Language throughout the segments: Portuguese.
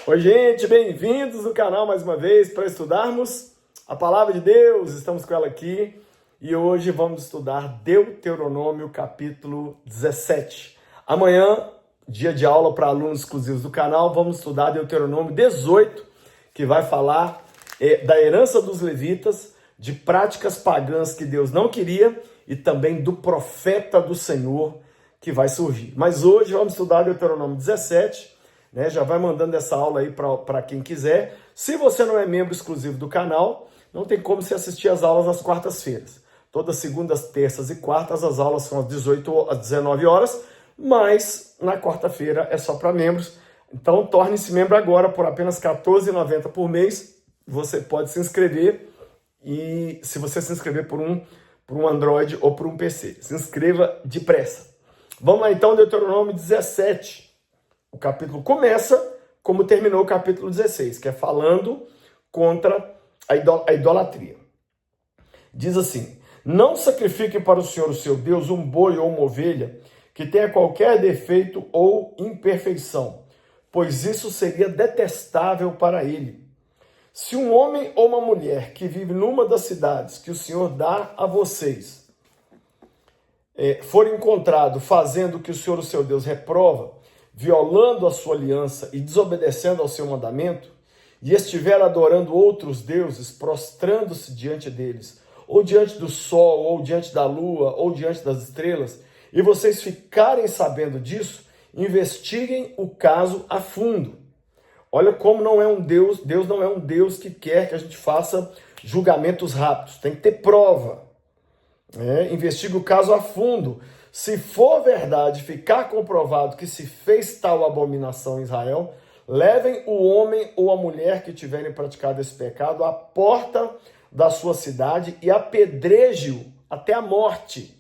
Oi, gente, bem-vindos no canal mais uma vez para estudarmos a Palavra de Deus. Estamos com ela aqui e hoje vamos estudar Deuteronômio capítulo 17. Amanhã, dia de aula para alunos exclusivos do canal, vamos estudar Deuteronômio 18, que vai falar da herança dos levitas, de práticas pagãs que Deus não queria e também do profeta do Senhor que vai surgir. Mas hoje vamos estudar Deuteronômio 17. Já vai mandando essa aula aí para quem quiser. Se você não é membro exclusivo do canal, não tem como você assistir as aulas às quartas-feiras. Todas segundas, terças e quartas as aulas são às 18 às 19 horas, mas na quarta-feira é só para membros. Então torne-se membro agora por apenas R$ 14,90 por mês. Você pode se inscrever e se você se inscrever por um Android ou por um PC, se inscreva depressa. Vamos lá então, Deuteronômio 17. O capítulo começa como terminou o capítulo 16, que é falando contra a idolatria. Diz assim: não sacrifique para o Senhor, o seu Deus, um boi ou uma ovelha que tenha qualquer defeito ou imperfeição, pois isso seria detestável para ele. Se um homem ou uma mulher que vive numa das cidades que o Senhor dá a vocês for encontrado fazendo o que o Senhor, o seu Deus, reprova, violando a sua aliança e desobedecendo ao seu mandamento, e estiver adorando outros deuses, prostrando-se diante deles, ou diante do sol, ou diante da lua, ou diante das estrelas, e vocês ficarem sabendo disso, investiguem o caso a fundo. Olha como não é um Deus, Deus não é um Deus que quer que a gente faça julgamentos rápidos, tem que ter prova. Investigue o caso a fundo. Se for verdade, ficar comprovado que se fez tal abominação em Israel, levem o homem ou a mulher que tiverem praticado esse pecado à porta da sua cidade e apedreje-o até a morte.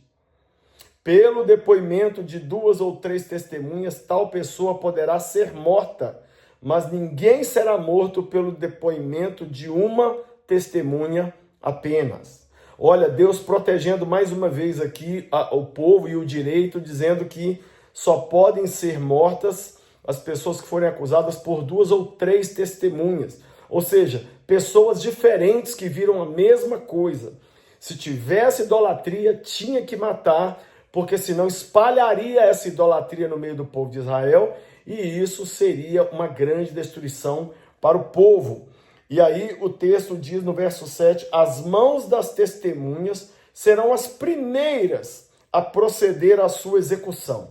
Pelo depoimento de 2 ou 3 testemunhas, tal pessoa poderá ser morta, mas ninguém será morto pelo depoimento de uma testemunha apenas. Olha, Deus protegendo mais uma vez aqui o povo e o direito, dizendo que só podem ser mortas as pessoas que forem acusadas por 2 ou 3 testemunhas. Ou seja, pessoas diferentes que viram a mesma coisa. Se tivesse idolatria, tinha que matar, porque senão espalharia essa idolatria no meio do povo de Israel e isso seria uma grande destruição para o povo. E aí o texto diz no verso 7, as mãos das testemunhas serão as primeiras a proceder à sua execução,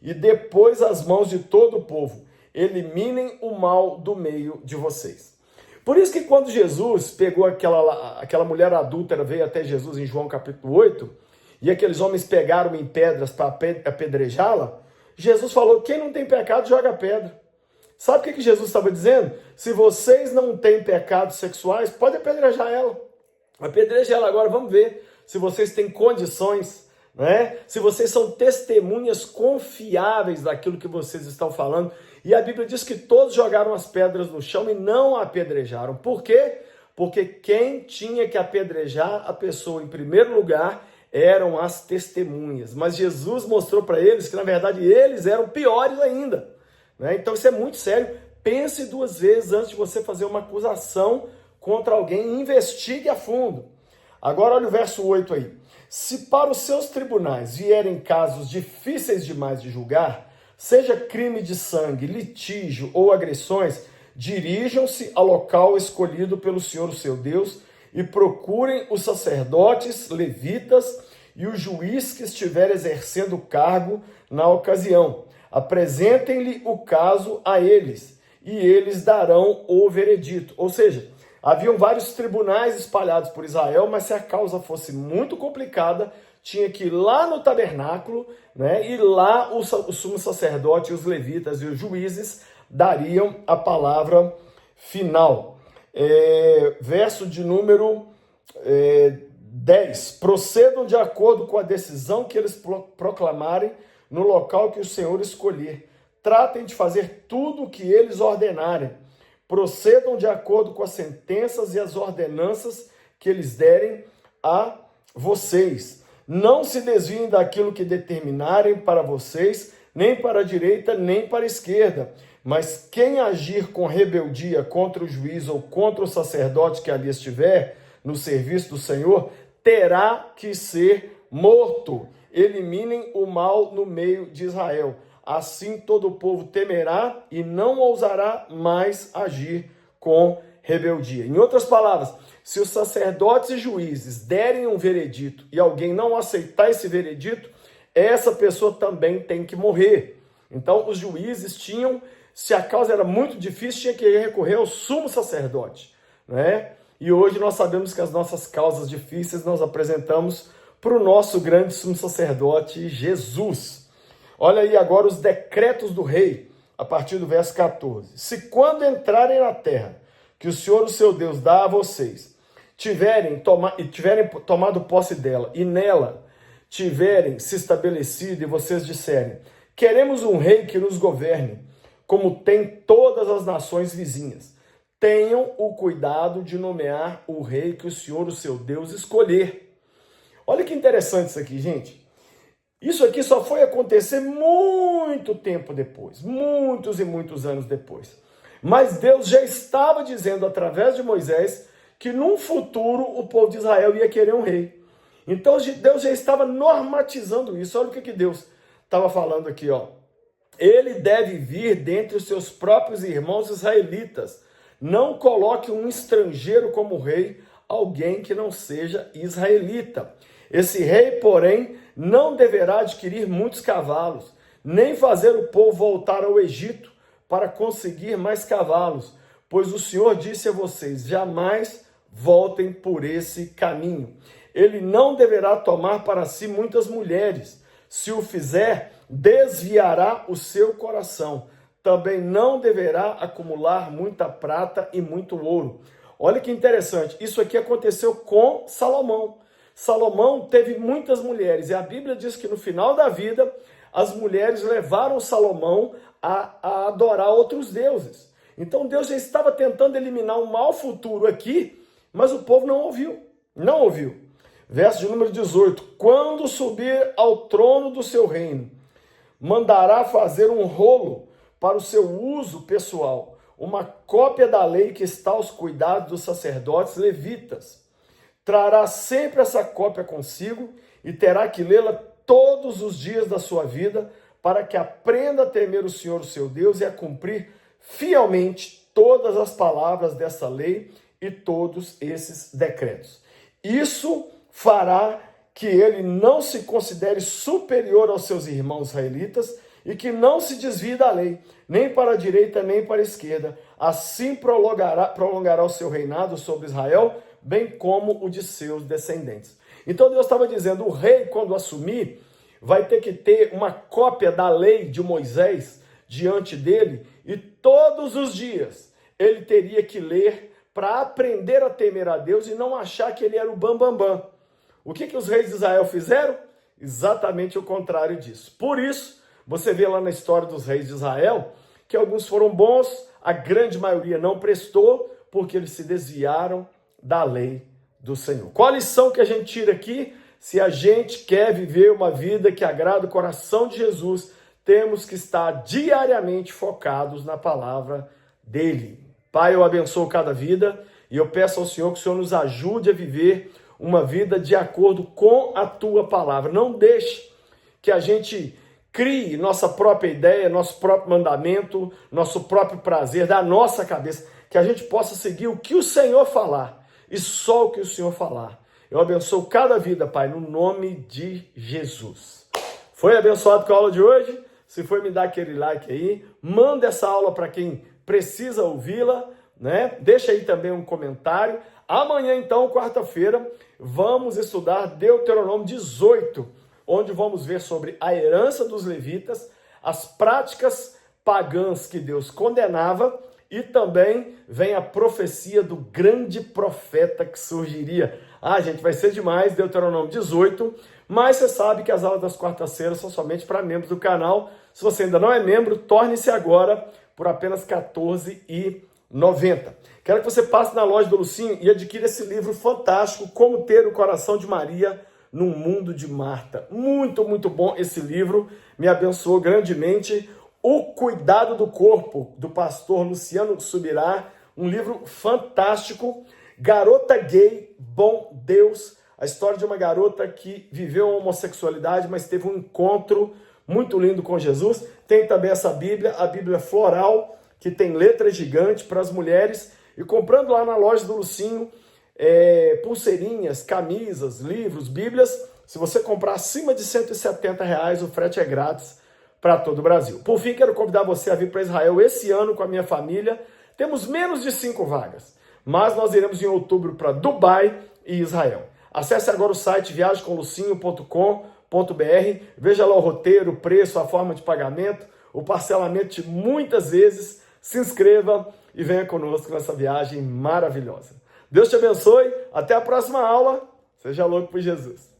e depois as mãos de todo o povo. Eliminem o mal do meio de vocês. Por isso que quando Jesus pegou aquela mulher adúltera, veio até Jesus em João capítulo 8, e aqueles homens pegaram em pedras para apedrejá-la, Jesus falou, quem não tem pecado joga pedra. Sabe o que Jesus estava dizendo? Se vocês não têm pecados sexuais, pode apedrejar ela. Apedreja ela agora, vamos ver se vocês têm condições, se vocês são testemunhas confiáveis daquilo que vocês estão falando. E a Bíblia diz que todos jogaram as pedras no chão e não a apedrejaram. Por quê? Porque quem tinha que apedrejar a pessoa em primeiro lugar eram as testemunhas. Mas Jesus mostrou para eles que, na verdade, eles eram piores ainda. Então isso é muito sério. Pense 2 vezes antes de você fazer uma acusação contra alguém e investigue a fundo. Agora olha o verso 8 aí. Se para os seus tribunais vierem casos difíceis demais de julgar, seja crime de sangue, litígio ou agressões, dirijam-se ao local escolhido pelo Senhor, o seu Deus, e procurem os sacerdotes, levitas e o juiz que estiver exercendo o cargo na ocasião. Apresentem-lhe o caso a eles, e eles darão o veredito. Ou seja, haviam vários tribunais espalhados por Israel, mas se a causa fosse muito complicada, tinha que ir lá no tabernáculo, e lá o sumo sacerdote, os levitas e os juízes dariam a palavra final. Verso de número 10. Procedam de acordo com a decisão que eles proclamarem no local que o Senhor escolher. Tratem de fazer tudo o que eles ordenarem. Procedam de acordo com as sentenças e as ordenanças que eles derem a vocês. Não se desviem daquilo que determinarem para vocês, nem para a direita, nem para a esquerda, Mas quem agir com rebeldia contra o juiz ou contra o sacerdote que ali estiver no serviço do Senhor, terá que ser morto. Eliminem o mal no meio de Israel. Assim todo o povo temerá e não ousará mais agir com rebeldia. Em outras palavras, se os sacerdotes e juízes derem um veredito e alguém não aceitar esse veredito, essa pessoa também tem que morrer. Então, os juízes tinham, se a causa era muito difícil, tinha que recorrer ao sumo sacerdote, né? E hoje nós sabemos que as nossas causas difíceis nós apresentamos para o nosso grande sumo sacerdote, Jesus. Olha aí agora os decretos do rei, a partir do verso 14. Se quando entrarem na terra, que o Senhor, o seu Deus, dá a vocês, tiverem tomado posse dela e nela tiverem se estabelecido e vocês disserem, queremos um rei que nos governe, como tem todas as nações vizinhas, tenham o cuidado de nomear o rei que o Senhor, o seu Deus, escolher. Olha que interessante isso aqui, gente. Isso aqui só foi acontecer muito tempo depois, muitos e muitos anos depois. Mas Deus já estava dizendo através de Moisés que num futuro o povo de Israel ia querer um rei. Então Deus já estava normatizando isso. Olha o que Deus estava falando aqui, ó. Ele deve vir dentre os seus próprios irmãos israelitas. Não coloque um estrangeiro como rei, alguém que não seja israelita. Esse rei, porém, não deverá adquirir muitos cavalos, nem fazer o povo voltar ao Egito para conseguir mais cavalos, pois o Senhor disse a vocês, jamais voltem por esse caminho. Ele não deverá tomar para si muitas mulheres. Se o fizer, desviará o seu coração. Também não deverá acumular muita prata e muito ouro. Olha que interessante, isso aqui aconteceu com Salomão. Salomão teve muitas mulheres e a Bíblia diz que no final da vida as mulheres levaram Salomão a adorar outros deuses. Então Deus já estava tentando eliminar um mau futuro aqui, mas o povo não ouviu. Não ouviu. Verso de número 18. Quando subir ao trono do seu reino, mandará fazer um rolo para o seu uso pessoal, uma cópia da lei que está aos cuidados dos sacerdotes levitas. Trará sempre essa cópia consigo e terá que lê-la todos os dias da sua vida para que aprenda a temer o Senhor, o seu Deus, e a cumprir fielmente todas as palavras dessa lei e todos esses decretos. Isso fará que ele não se considere superior aos seus irmãos israelitas e que não se desvie da lei, nem para a direita, nem para a esquerda. Assim prolongará o seu reinado sobre Israel, bem como o de seus descendentes. Então Deus estava dizendo, o rei, quando assumir, vai ter que ter uma cópia da lei de Moisés diante dele, e todos os dias ele teria que ler para aprender a temer a Deus e não achar que ele era o bambambam. O que os reis de Israel fizeram? Exatamente o contrário disso. Por isso, você vê lá na história dos reis de Israel, que alguns foram bons, a grande maioria não prestou, porque eles se desviaram da lei do Senhor. Qual a lição que a gente tira aqui? Se a gente quer viver uma vida que agrada o coração de Jesus, temos que estar diariamente focados na palavra dele. Pai, eu abençoo cada vida e eu peço ao Senhor que o Senhor nos ajude a viver uma vida de acordo com a tua palavra. Não deixe que a gente crie nossa própria ideia, nosso próprio mandamento, nosso próprio prazer da nossa cabeça, que a gente possa seguir o que o Senhor falar e só o que o Senhor falar. Eu abençoo cada vida, Pai, no nome de Jesus. Foi abençoado com a aula de hoje? Se for, me dá aquele like aí, manda essa aula para quem precisa ouvi-la, né? Deixa aí também um comentário. Amanhã, então, quarta-feira, vamos estudar Deuteronômio 18, onde vamos ver sobre a herança dos levitas, as práticas pagãs que Deus condenava e também vem a profecia do grande profeta que surgiria. Ah, gente, vai ser demais, Deuteronômio 18, mas você sabe que as aulas das quartas-feiras são somente para membros do canal. Se você ainda não é membro, torne-se agora por apenas R$ 14,90. Quero que você passe na loja do Lucinho e adquira esse livro fantástico, Como Ter o Coração de Maria num Mundo de Marta. Muito, muito bom esse livro, me abençoou grandemente. O Cuidado do Corpo, do pastor Luciano Subirá, um livro fantástico. Garota Gay, Bom Deus, a história de uma garota que viveu a homossexualidade, mas teve um encontro muito lindo com Jesus. Tem também essa Bíblia, a Bíblia Floral, que tem letra gigante para as mulheres. E comprando lá na loja do Lucinho, pulseirinhas, camisas, livros, Bíblias, se você comprar acima de R$170, o frete é grátis para todo o Brasil. Por fim, quero convidar você a vir para Israel esse ano com a minha família. Temos menos de 5 vagas, mas nós iremos em outubro para Dubai e Israel. Acesse agora o site viagemcomlucinho.com.br, veja lá o roteiro, o preço, a forma de pagamento, o parcelamento de muitas vezes. Se inscreva e venha conosco nessa viagem maravilhosa. Deus te abençoe, até a próxima aula. Seja louco por Jesus.